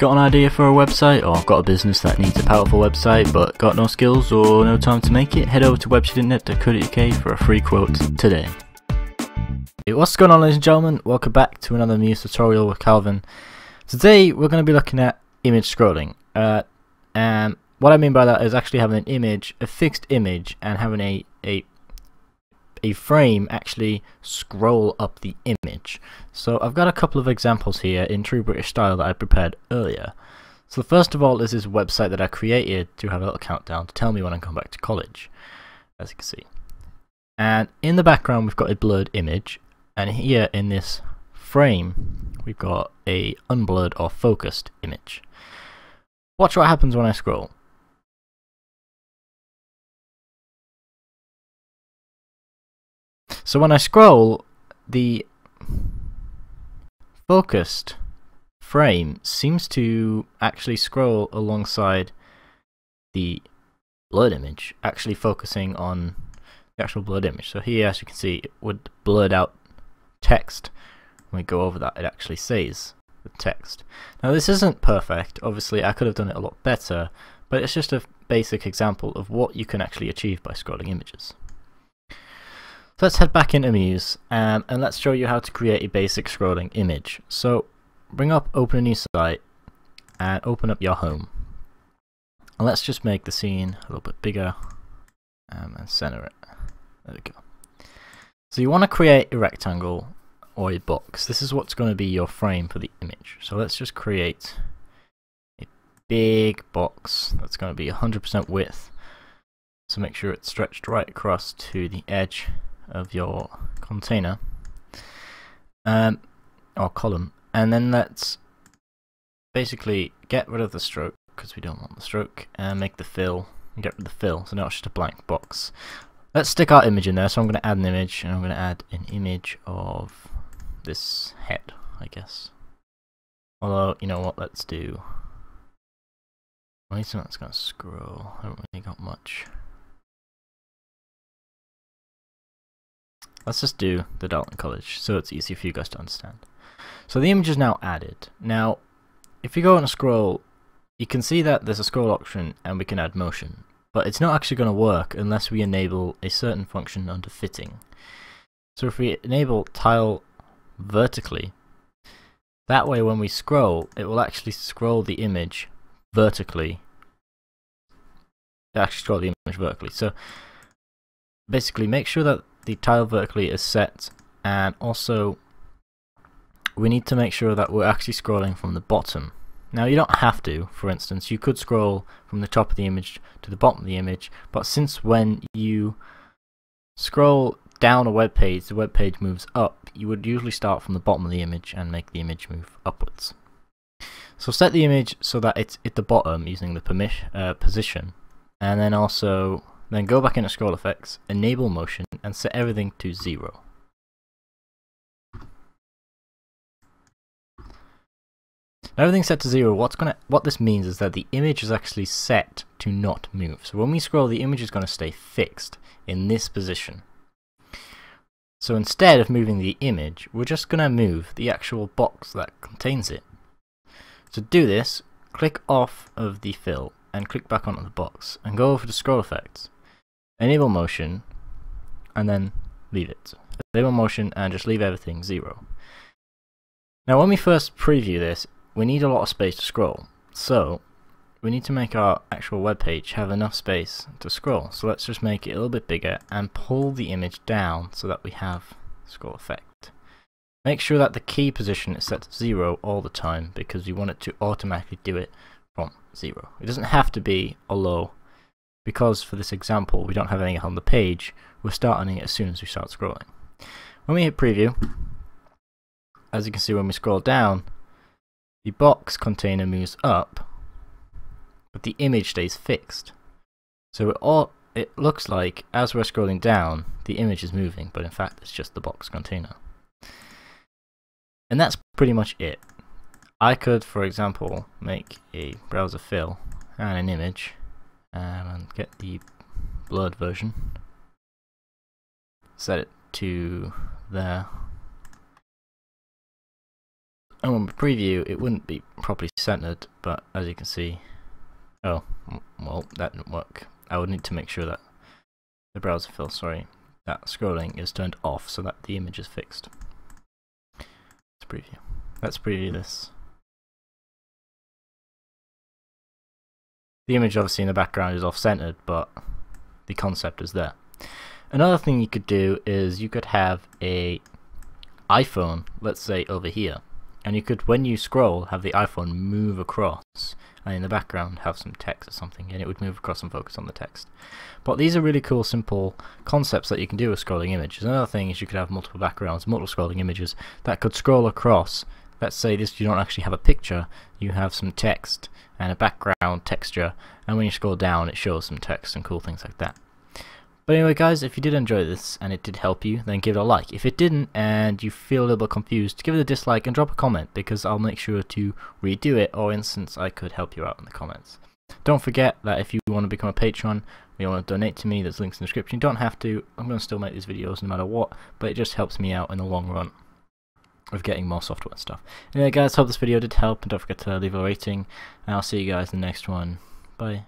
Got an idea for a website, or got a business that needs a powerful website but got no skills or no time to make it? Head over to website.net.co.uk for a free quote today. Hey, what's going on, ladies and gentlemen? Welcome back to another Muse tutorial with Calvin. Today we're going to be looking at image scrolling. And what I mean by that is actually having an image, a fixed image, and having a frame actually scroll up the image. So I've got a couple of examples here in true British style that I prepared earlier. So first of all is this website that I created to have a little countdown to tell me when I come back to college, as you can see. And in the background we've got a blurred image, and here in this frame we've got a unblurred or focused image. Watch what happens when I scroll. So when I scroll, the focused frame seems to actually scroll alongside the blurred image, actually focusing on the actual blurred image. So here, as you can see, with blurred out text, when we go over that, it actually says the text. Now this isn't perfect, obviously I could have done it a lot better, but it's just a basic example of what you can actually achieve by scrolling images. So let's head back into Muse and let's show you how to create a basic scrolling image. So open a new site and open up your home. And let's just make the scene a little bit bigger and center it. There we go. So you want to create a rectangle or a box. This is what's going to be your frame for the image. So let's just create a big box that's going to be 100% width. So make sure it's stretched right across to the edge of your container or column, and then let's basically get rid of the stroke because we don't want the stroke, and make the fill and get rid of the fill, so now it's just a blank box. Let's stick our image in there, so I'm going to add an image, and I'm going to add an image of this head, I guess. Although, you know what, let's do something that's going to scroll. I haven't really got much. Let's just do the Dalton College, so it's easy for you guys to understand. So the image is now added. Now, if you go and scroll, you can see that there's a scroll option and we can add motion. But it's not actually going to work unless we enable a certain function under fitting. So if we enable tile vertically, that way when we scroll, it will actually scroll the image vertically. So basically make sure that the tile vertically is set, and also we need to make sure that we're actually scrolling from the bottom. Now you don't have to, for instance, you could scroll from the top of the image to the bottom of the image, but since when you scroll down a web page, the web page moves up, you would usually start from the bottom of the image and make the image move upwards. So set the image so that it's at the bottom using the position, and then also go back into scroll effects, enable motion, and set everything to 0. Everything's set to 0. What this means is that the image is actually set to not move. So when we scroll, the image is going to stay fixed in this position. So instead of moving the image, we're just going to move the actual box that contains it. To do this, click off of the fill and click back onto the box and go over to scroll effects. Enable motion, and then leave it. Enable motion and just leave everything 0. Now when we first preview this, we need a lot of space to scroll. So we need to make our actual web page have enough space to scroll. So let's just make it a little bit bigger and pull the image down so that we have scroll effect. Make sure that the key position is set to 0 all the time because we want it to automatically do it from 0. It doesn't have to be, although because for this example we don't have anything on the page, we're starting it as soon as we start scrolling. When we hit preview, as you can see when we scroll down, the box container moves up, but the image stays fixed. So it looks like as we're scrolling down, the image is moving, but in fact it's just the box container. And that's pretty much it. I could, for example, make a browser fill and an image, and get the blurred version, set it to there, And when we preview, it wouldn't be properly centered, but as you can see, oh, well, that didn't work. I would need to make sure that the browser fill, sorry, that scrolling is turned off so that the image is fixed. Let's preview. Let's preview this. The image obviously in the background is off-centered, but the concept is there. Another thing you could do is you could have a iPhone, let's say over here, and you could, when you scroll, have the iPhone move across, and in the background have some text or something, and it would move across and focus on the text. But these are really cool, simple concepts that you can do with scrolling images. Another thing is you could have multiple backgrounds, multiple scrolling images that could scroll across. Let's say this, you don't actually have a picture, you have some text and a background texture, and when you scroll down it shows some text and cool things like that. But anyway guys, if you did enjoy this and it did help you, then give it a like. If it didn't and you feel a little bit confused, give it a dislike and drop a comment, because I'll make sure to redo it, or instance I could help you out in the comments. Don't forget that if you want to become a patron, or you want to donate to me, there's links in the description. You don't have to, I'm going to still make these videos no matter what, but it just helps me out in the long run of getting more software and stuff. Anyway guys, hope this video did help, and don't forget to leave a rating, and I'll see you guys in the next one. Bye.